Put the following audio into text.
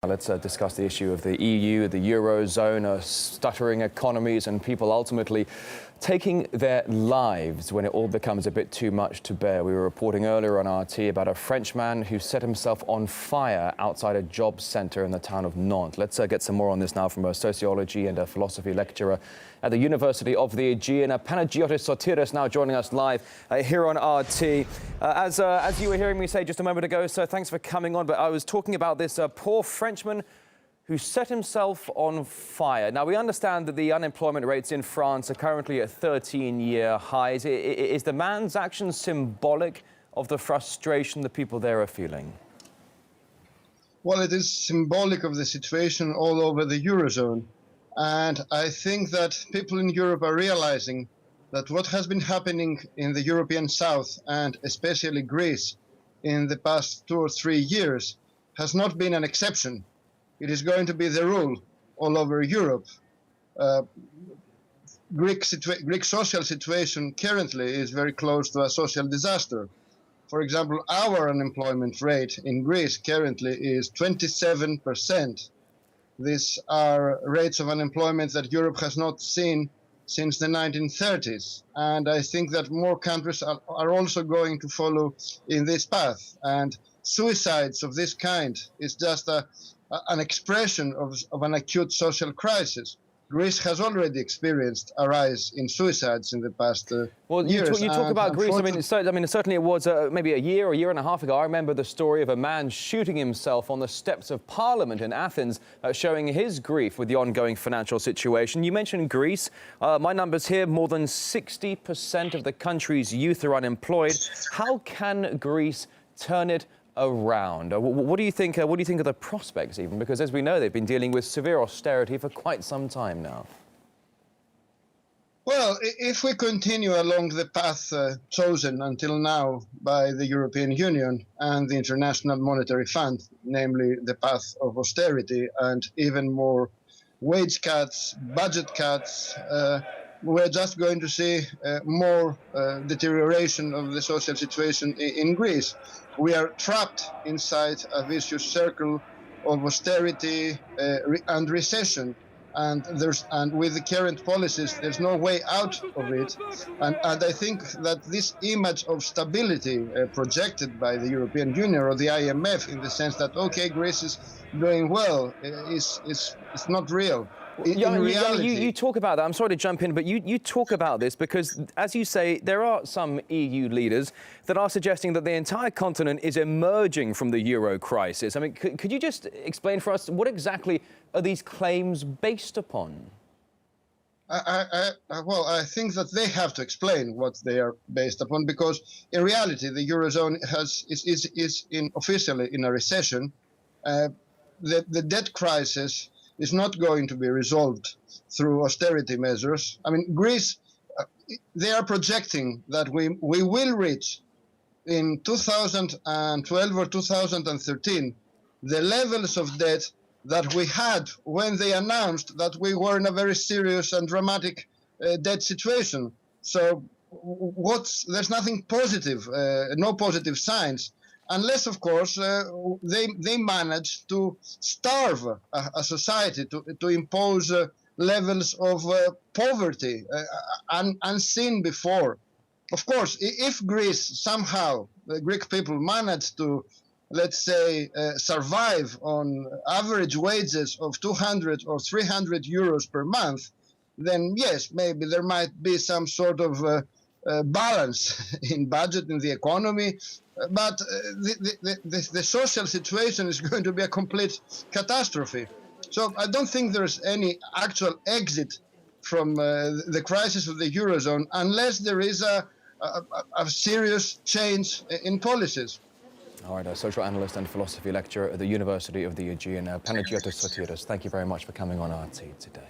Let's discuss the issue of the EU, the Eurozone, stuttering economies and people ultimately taking their lives when it all becomes a bit too much to bear. We were reporting earlier on RT about a Frenchman who set himself on fire outside a job centre in the town of Nantes. Let's get some more on this now from a sociology and a philosophy lecturer at the University of the Aegean, Panagiotis Sotiris, now joining us live here on RT. As you were hearing me say just a moment ago, sir, thanks for coming on, but I was talking about this poor Frenchman who set himself on fire. Now, we understand that the unemployment rates in France are currently at 13-year highs. Is the man's action symbolic of the frustration the people there are feeling? Well, it is symbolic of the situation all over the Eurozone. And I think that people in Europe are realizing that what has been happening in the European South, and especially Greece, in the past 2 or 3 years has not been an exception. It is going to be the rule all over Europe. Greek social situation currently is very close to a social disaster. For example, our unemployment rate in Greece currently is 27%. These are rates of unemployment that Europe has not seen since the 1930s. And I think that more countries are also going to follow in this path. And suicides of this kind is just an expression of an acute social crisis. Greece has already experienced a rise in suicides in the past years. You talk about Greece. I mean, certainly it was maybe a year and a half ago. I remember the story of a man shooting himself on the steps of Parliament in Athens, showing his grief with the ongoing financial situation. You mentioned Greece. My numbers here: more than 60% of the country's youth are unemployed. How can Greece turn it around? What do you think? What do you think of the prospects, even? Because, as we know, they've been dealing with severe austerity for quite some time now. Well, if we continue along the path chosen until now by the European Union and the International Monetary Fund, namely the path of austerity and even more wage cuts, budget cuts, we're just going to see more deterioration of the social situation in Greece. We are trapped inside a vicious circle of austerity and recession, and with the current policies, there's no way out of it. And I think that this image of stability projected by the European Union or the IMF, in the sense that, okay, Greece is doing well, is not real. You talk about that. I'm sorry to jump in, but you talk about this because, as you say, there are some EU leaders that are suggesting that the entire continent is emerging from the euro crisis. I mean, could you just explain for us what exactly are these claims based upon? Well, I think that they have to explain what they are based upon, because in reality, the Eurozone is officially in a recession. The debt crisis is not going to be resolved through austerity measures. I mean, Greece, they are projecting that we will reach in 2012 or 2013 the levels of debt that we had when they announced that we were in a very serious and dramatic debt situation. So there's nothing positive, no positive signs, unless, of course, they manage to starve a society, to impose levels of poverty unseen before. Of course, if Greece somehow, the Greek people, manage to, let's say, survive on average wages of 200 or 300 euros per month, then yes, maybe there might be some sort of balance in budget, in the economy, but the social situation is going to be a complete catastrophe. So I don't think there's any actual exit from the crisis of the Eurozone unless there is a serious change in policies. All right, a social analyst and philosophy lecturer at the University of the Aegean, Panagiotis Sotiris, thank you very much for coming on RT today.